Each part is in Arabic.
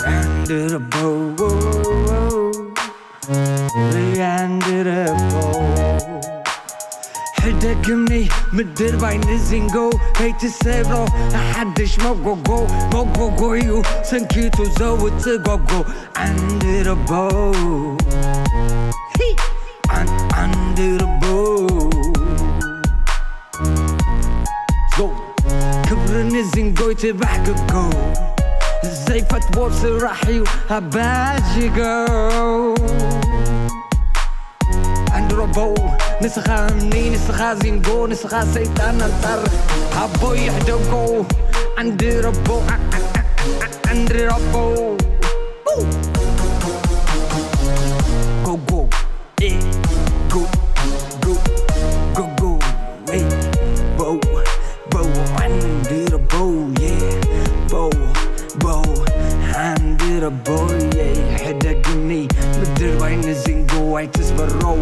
Under the bow, under the bow. حدقني مدير بين زينجو هيت السيبرو أحدش موجو يو سنكيتو زود تجوجو under the bow under the bow go كبرني زينجو تبعك جو زي فتوى صراحي وهباجي جو under the bow نسخة مني نسخة زينجو نسخة سيطان انطر هبو يحدقو under the bow under the bow go go eh go go go go hey bow bow under the bow yeah bow bow under the bow yeah حدقني مدير بين زينجو هيتسبرو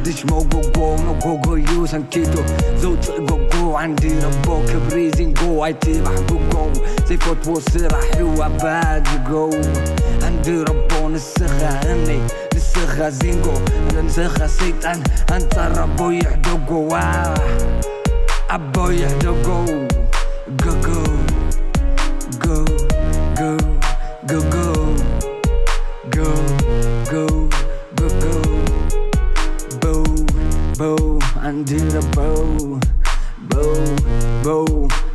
حدش موجو يو سنكيتو زوت جو عندي ربو كبريزين جو عيتبع جو زي فتوى صراحي وعباد جو عندي ربو نسخة هني نسخة زينجو انا نسخة سيطان انت ربو يحدو جو ابو يحدو جو جو جو جو جو جو جو جو جو جو bow under the bow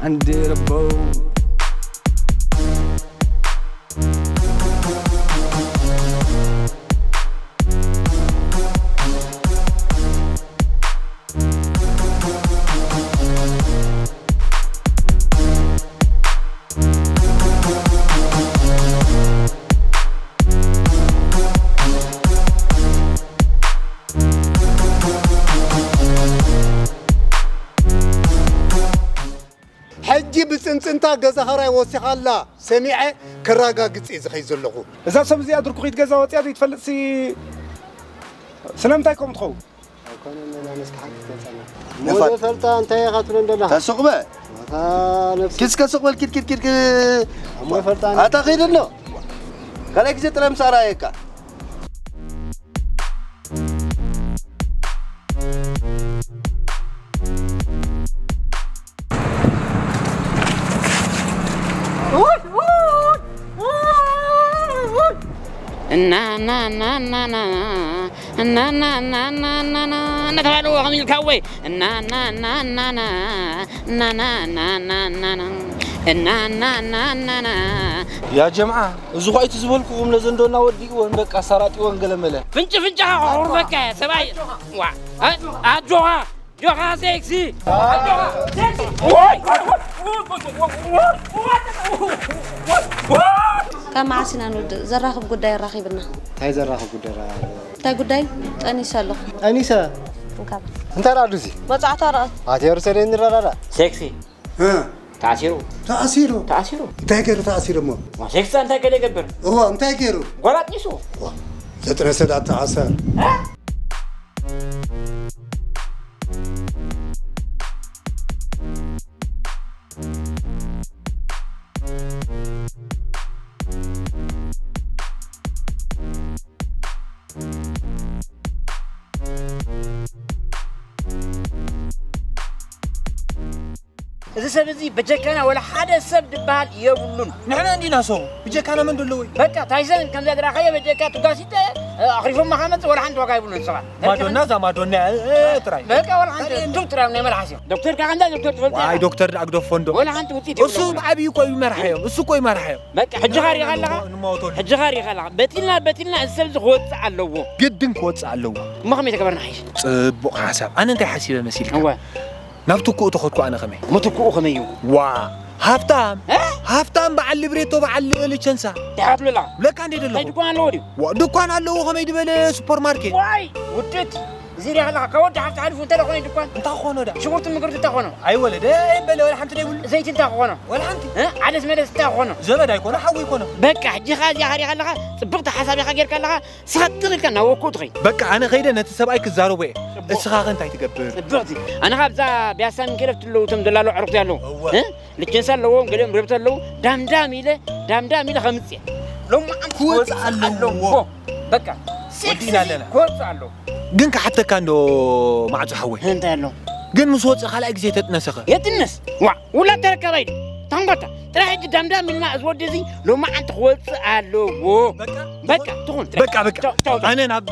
under the bow انت غزا خراي وسخ الله سميعه كراغا قصي زخي زلخو اذا سب زي ادركو خيت غزا وطيات يتفلسي سلامتايكم تخو كان انا نسكحك تنصنا مو فلتا انت يا خاطر اندلا تسقبه كيس كسقبل كيت مو فلتا اتا خيدنو كلاك زي ترم سرايكا na na na na na na na na na na na نتفعلوا غميل كوي na na na na na na na na na na na na na na يا جماعة زغايت زبلكم لزندونا وديون بقى سراتيون قلمله فنج عربك سباي وا جوها سكسي كم عسنا نود زراخب قداي راخبنا هاي زراخب قداي تا قداي أنيسة له أنيسة انت رادوسي وضعت رأس عاتير سرين لا سكسي ها تعسيرو انت كيرو تعسيرو مو ما سكسي انت كده قبر هو انت كيرو غلط نسو زتنا سدات تعسر إذا سبزي بجكنا ولا حدا سبد بحال يقولون نحن عندنا سو بجكنا من دلوي بكا تايسن كم ذا راقية بجكا تقاسيته أخريفهم محمد ولا عنده وقاي يقولون صراحة ما دونا تراي بكا ولا عنده دكتور من ملحسين دكتور كان عنده دكتور تفضل واي دكتور أقدر فندق ولا عنده وتيجي وسو أبي كوي مرحيم وسو كوي مرحيم بكا حجغاري غلا حجغاري غلا بتلنا السبز خوت علوه جدا خوت علوه ما خميت كبرنا حيش صبق حساب أنا أنت حسيبه مسيلك هو نبتكو تاخذكو أنا خمي متكو خميو وا هافتام بعلي بريتو بعلي ليشنسا تعرف لا لك عندي دلو دكان لودي دكان الله خمي دبل سوبر ماركت واي ودت زيري هلا كود حتى تعرفوا انت لو دكان انت خونه ده شغلت المقرد انت خونه اي ولد اي بلا ولا حنت يقول زيت انت خونه ولا حنت عدس مدس انت خونه زبد يكون حوي يكون بك حجي خالي هاري خلها صبغت حسابي خير كلها سخطر كان هو كودغي بك انا غير انت سباي كزارو بي اسخاغ انت تقبر صبغتي انا خابزا بياسان كلفت له تمدلالو عرقت يالو لكن سالو قلم ربت له دامدام يله خمسه لو ما عم كوز علو بقى ودينا لنا كوز علو جنك حتى كانوا معزو حوي انت له جن مسوت خلاك زي تتنسخ يتنس ولا تركبين تنقطع تراح دمدم من ما ازود زي لو ما انت خوص علو بقى تكون بقى انا ناب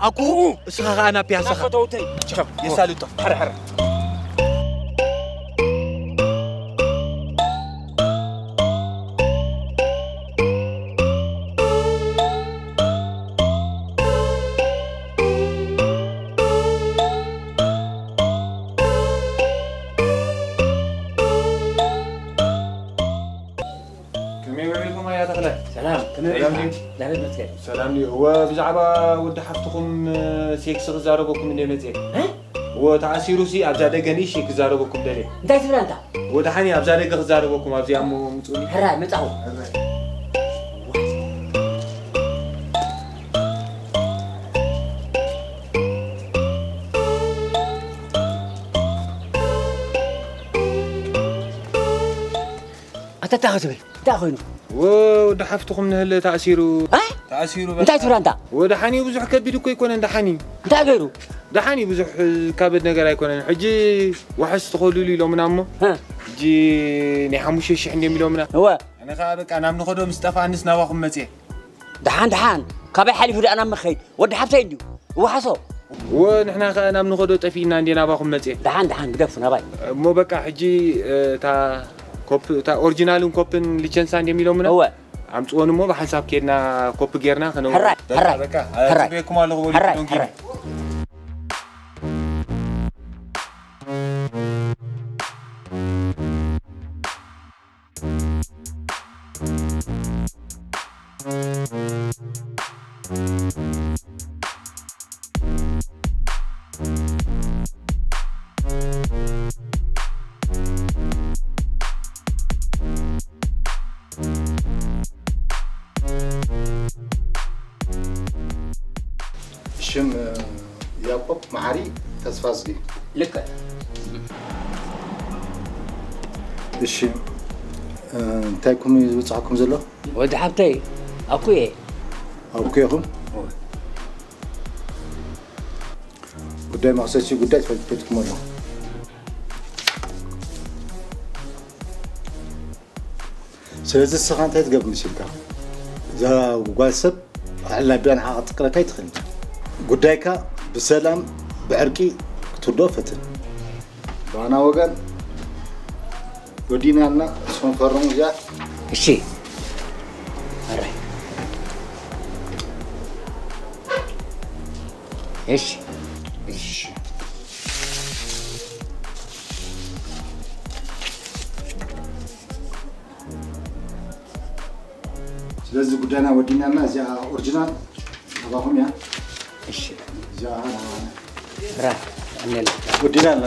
اكو سخ انا بياسخ فتوتي شوف يسالوته حر سلام لي هو بزعبا ود حفتكم سيكس زاربكم من يمزيك ها وتعسيرو سي ابزاده غني شيك زاربكم دلي انت تبلا انت ودحاني ابزاده زاربكم ابزي امو مصوني حرا مصاو انت تاخذ ود حفتكم من تأثيرو ها تأثيرو انت تبلا انت ودحاني بزح كبيد كو يكون دحاني انت غيرو دحاني بزح كابد نغير يكون حجي وحس تقولوا لي لو منامو ها جي ني حموش شي عندي مليون منا هو انا خابك انا بنخدو مصطفى انس نواخم مصي دحان كابي حلف انا مخيد ود حبتي انديو وحصو ونحنا انا بنخدو طفينا عندنا باخم مصي دحان قدفنا باي مو بقى حجي تا كوب تا اوريجينالون كوبن ليسنس عندي مليون منا هو عمصون مو بحساب كيدنا كوب غيرنا خنو حراي بقى بكم الله هو حراي شم يعقوب معاري تسفازلي لك الشم انتايكم يوصعكم زلو ود حبتي اكو اوكيهم قدام اساسي قدام فاتكم الله سلازي السخان تقبل مشيكا اذا وقاسب على بيان عاتق لك يدخل قدايكا بسلام بعركي كتردو فتن وانا وقال ودينا لنا اسمه فرون جاء الشي الري ايش ስለዚህ ጉዳና ወዲናና እዚያ ኦሪጂናል አባሁን ያ እሺ እዚያ ራ እንል ወዲናና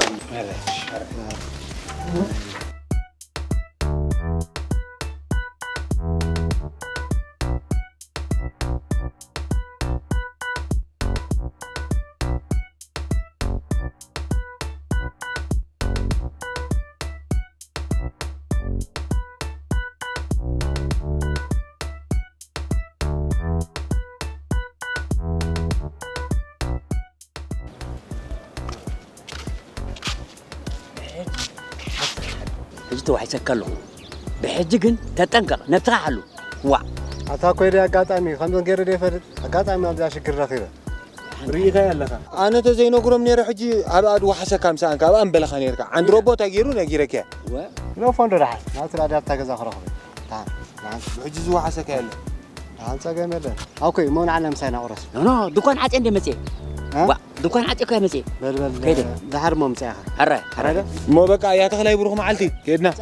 تو حيسكلو بحجكن تتنقق نتراحلو وا اتا كويدي اقاطامي خمسون غير دي فرد اقاطامي ابدا شكر رخيره ريغا يالله انا تزينو غروم نير حجي ابعد وحسا كامسا انك ابا امبلخ نيركا عند روبوت اغيرو نغيرك و لو فوندو راح ناس لا دابتا غزا خرخ تعال حجي زو حسا كاله انت جميل اوكي مون علم ساينا قرص نو دكان عطي عندي مسي وا دكان عطي كاي مسي بل كيد ظهر مو مساخ هرا مو بقى يا تخلاي بروح معلتي كيدنا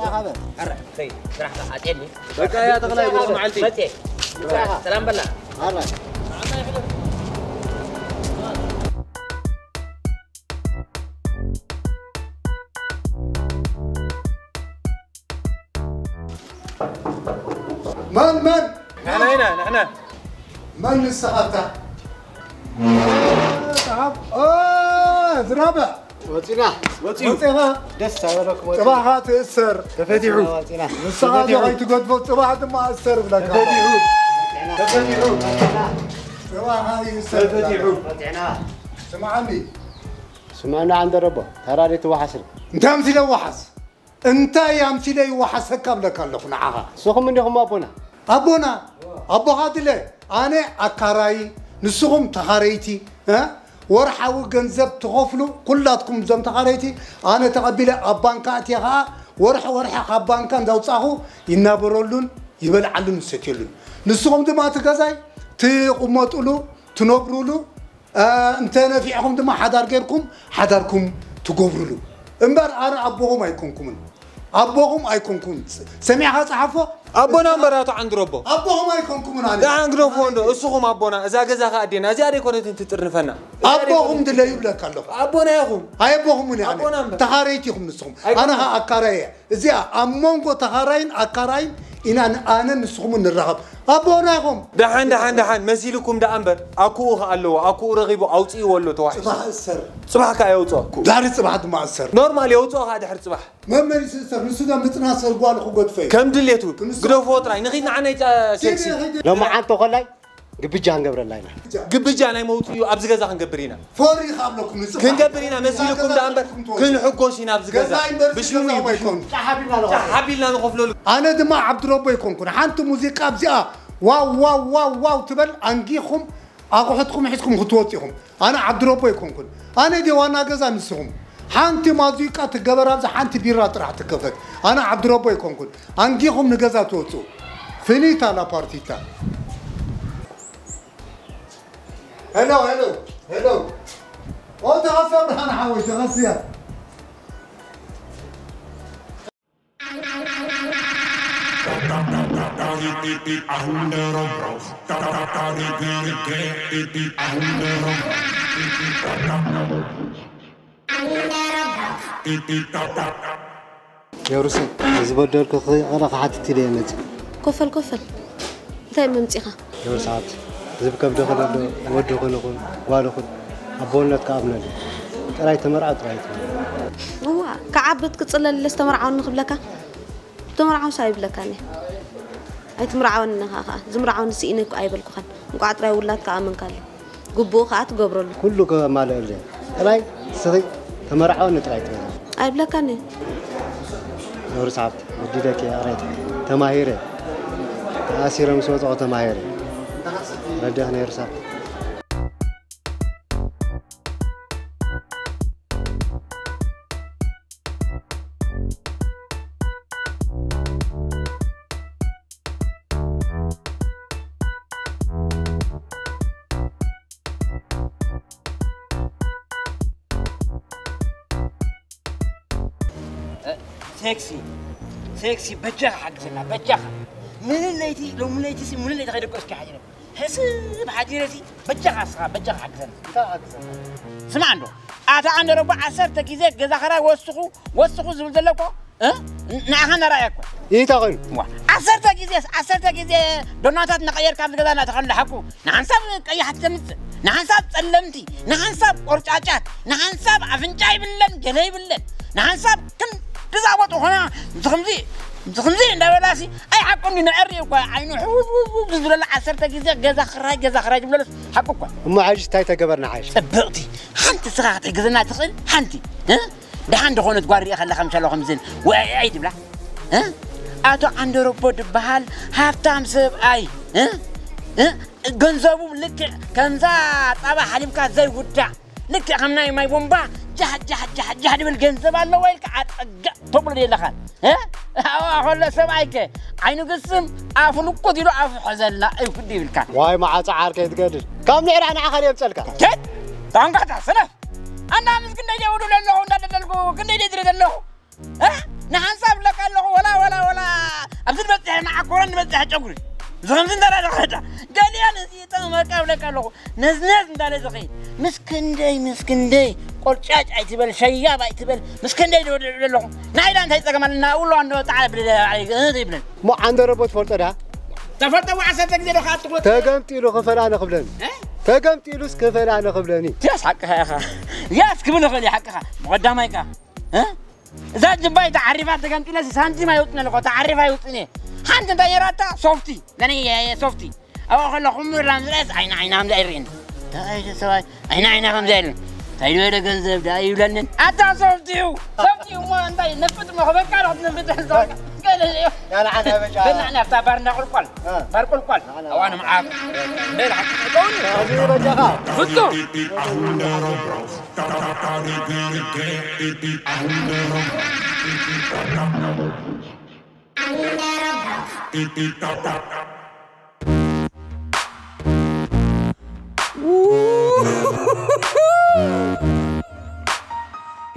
هرا كيد راح عطيني بقى يا تخلاي بروح معلتي مسي سلام بالله هرا من نحن من السقطة تعب ذرابة وصينا وصينا دس عليكم صباحا تأثر تفتحوا وصينا نسخة غاي تقول صباحا ما أثر بلك تفتحوا صباحا يأثر تفتحوا وصينا سمعني سمعنا عند ربه ترى توحسن انت امثله وحس انت يا امثله وحس قبلك الله نعها سوكم منكم ابونا ابو هادله انا اكاراي نسوم تخاريتي ها ورحاو غنزب تغفلوا كلاتكم زم تخاريتي انا تقبله ابانكاتي ها ورح ابانكان زوصاخو ينابرولون يبلعلن ستيلون نسوم دما تغزاي تقمطلو تنبرولو انت نفيعكم دما حداركم تغبرلو امبر انا ابوهم ايكونكم سمعها صحفه ابونا مراتو عند ربو ابوهم ايكونكم انا دا عند ربو اسخم ابونا اذا غزا خادينا ازي اري كونت تطرفنا ابوهم دلي يبلك الله ابونا يخم ابوهم يعني تخاريتكم نسخم انا اكاراي ازي امونغو تخارين اكاراين ان انا نسخم نرغب ابونا يخم دحان مسيلكم دا امبر اكو خالو اكو رغيبو اوصي ولو توحش صباح السر صباح كايوصو داري صباح ما السر نورمال يوصو خا دحر صباح ممن يسر نسودا متناسر قال خو قدفي كم دليتو غدو فوتراي نخينا عنا سكسي لما عانتو خلاي قبجان قبرلاينا قبجان اي موتيو ابز غزا خنقبرينا فوري خابلكم نسخ كنقبرينا مسيلكم دا امبر كن حقوشينا ابز غزا بشمو يكون حبيلنا نخفلو انا دما عبد ربو يكونكم حانت موسيقى ابزا واو تبل انجيكم اقحتكم حيتكم خطوتكم انا عبد ربو يكونكم انا دي وانا غزا نسخم حانت موسيقى تغبر ابز حانت بيرا طرح تكفت انا عبد ربو يكونكم انجيكم نغزا توصو فينيتا لا بارتيتا هلو وتغسل انا حاول تغسل يا رسول زبدر كخي انا قعدت لي نت كفل انتي ممصيخه يا ساعات زبكم دخل ودو خلقون والخد ابونت كابنا طراي تمرع هو كعبت كتصلل استمرعون نخبلك تمرعون سايب لك اني اي تمرعون خا زمرعون سينك ايبلكو خن نقع طراي ولات كامن كاله غبو خات غبرل كله مال اللي طراي سري تمرعون طراي ايب لك اني نور ساعات وديدك يا ريت تماهيره تاثير مسوطه تماهيره ردهنا يرسل سكسي بجاخ حقنا بجاخ من الليتي لو من الليتي سي من الليتي غير كوسك حاجه حسب حاجرتي بجاخ اسخا بجاخ حقنا سمع عنده اتا عند ربع 10 كيزه غزا خرا وسخو زول دلكو نعخنا رايك ايه تاغن 10 كيزه دوناتات نقير كاب غزانا تخن حقو نحسب قي حتى نحسب صلمتي نحسب قرጫጫት نحسب افنجاي بلن جلي بلن نحسب كن تزاوطو هنا زخمزي ندبلاسي اي حقني نعري اكو عينو حوز بزبل 10 كيزه غزا خراج بلس حقكو ما عايش تاي تقبرنا عايش صبقتي حنت صراحه غزنا تخل حنتي ها دحان دخونت غاري خلي 5 وعيد بلا ها اتو عند روبوت بحال هافتام سب اي ها ገንዘቡም ልክ ከንዛ ጣባ ሐሊምካ ዘይ ጉዳ ልክ ከምናይ ማይ ቦምባ ጃህ ብል ገንዘብ አለ ወይ ከአጠጋ ተብሎ ይለኻል አሁን ለሰማይከ አይኑ ግስም አፉን እኮ ዲሉ አፉ ሐዘላ አይኩዲ ይልካ ዋይ ማዓፃ ዓርከ ይትገድል ካብ ንዕራ ንዓኸር የምፀልካ ታንጋታ ሰነፍ አንዳ ምስኪን ደይ ወዱ ለለው እንዳደልኩ ክንደይ ድረ ደለው ንሓንሳብ ለካለሁ ወላ ኣብዝል በጽሕ ማዓኮረን በጽሕ ጨጉሪ زغمزين دارا دخلتا جاليان زيتا مركب لك له نزنز ندار زخي مسكن داي قرچاچ ايتبل شياب ايتبل مسكن داي له نايدا انت يتقملنا اولو انه تعال بلا يبلن مو عند ربوت فرطدا تفرطوا 10 كده خاطر تقمتي له خفل انا قبلن تقمت إلوس كفل أنا قبلني ياس حقها يا أخا ياس قبل خلي حقها مقدمك ها إذا جباي تعرفها تقمت إلوس سانتي ما يوتني لقطة تعرفها يوتني حنت تيراتا صوفتي لاني يا صوفتي أو خلنا خمر رمزرس عين هم دايرين تاي سواي عين هم دايرين تايلو هذا جنزب دايو لنن أتا صوفتي وما أنت نفت ما خبر كارت نفت الزوج يا لعنة بجا بنا اعتبرنا قلقل بارقل قل وانا معاك ليه حكيتوني هذه بجا فتو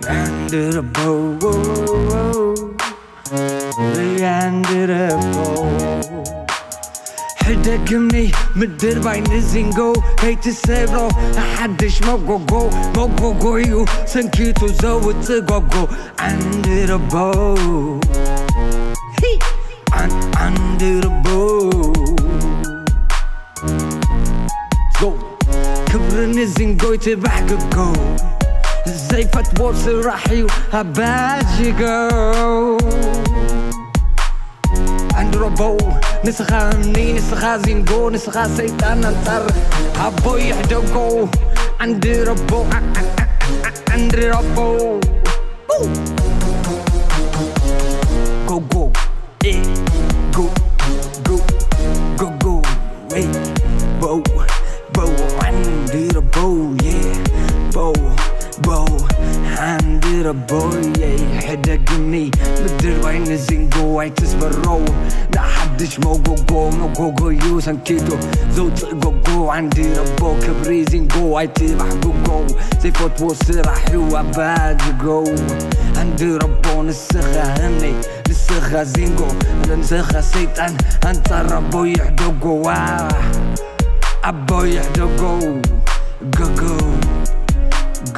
Under the bow, under the bow. حدقني مدير بين الزنقو هيت السيبرو محدش موقو يو سنكيتو زود تقوقو under the bow under the bow go كبرني الزنقو يتبعك الجو زي فتوى صراحي وهباجي جو عند ربو نسخة مني نسخة زينجو نسخة سيطان انتر هبو يحدقو عند ربو عند ربو go go eh go go go go hey bow bow عند ربو yeah bow bow عند ربو yeah حدقني مدير بين الزنقو عي تسبرو لا حدش موقو يو سنكيتو زوج قوقو عندي ربو كبري زنقو عي تبح قوقو زي فتوى صراحي واباجقو عندي ربو نسخة هني نسخة زنقو انا نسخة سيطان انت ربو يحدقو ابو يحدقو go go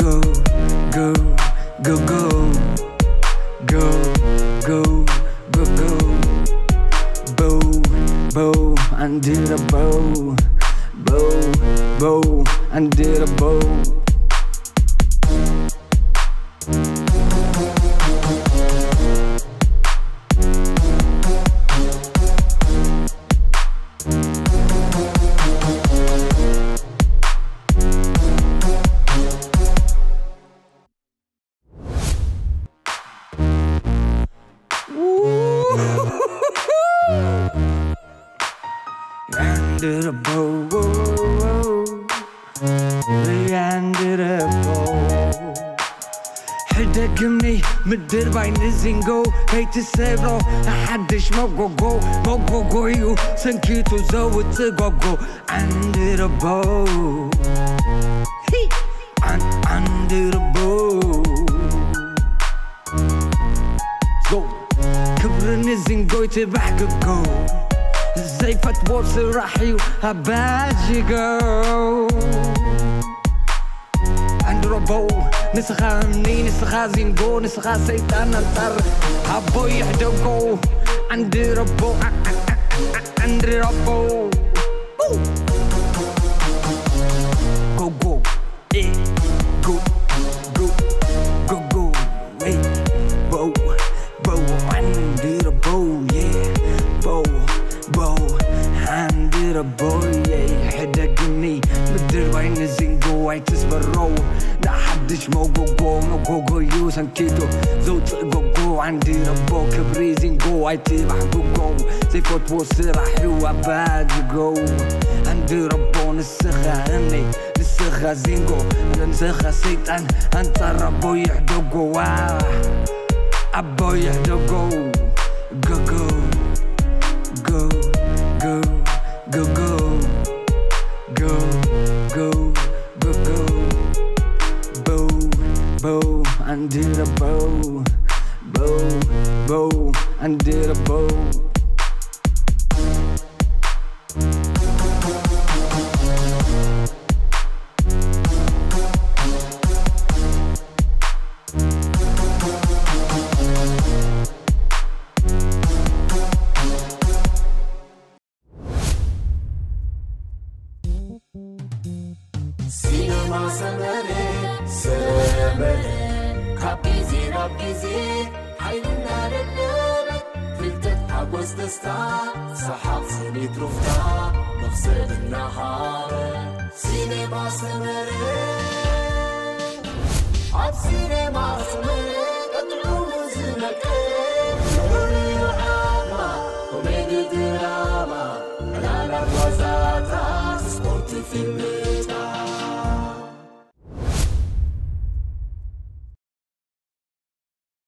go go go go go go go go bow bow under the bow bow bow under the bow under the bow, under the bow. حدقني مدير بين الزنقو هيت السيبرو محدش موقو يو سنكيتو زود تقوقو under the bow under the bow go كبرني الزنقو يتبعك الجو زي فتوى صراحي وهباجي جو عند ربو نسخة مني نسخة زينجو نسخة سيطان انتر هبو يحدقو عند ربو عند ربو go go eh go go go go hey bow bow عند ربو yeah bow bow عند ربو yeah حدقني مدير بين الزنقو عي تسبرو لا حدش موقو يو سنكيتو زوج قوقو عندي ربو كبري زنقو عي تبح قوقو زي فتوى صراحي واباجقو عندي ربو نسخة هني نسخة زنقو انا نسخة سيطان انت ربو يحدقو ابو يحدقو go go go go go go go go go go bow bow under the bow bow bow under the bow سينما سمري كابيزي رابيزي حيلنا للنبت فلتت حبوس دستا سحاب سنيت رفتا نفسد النهار سينما سمري عب سينما سمري تدعو زنك كوميدي دراما لا لا وزاتا سبورت فيلم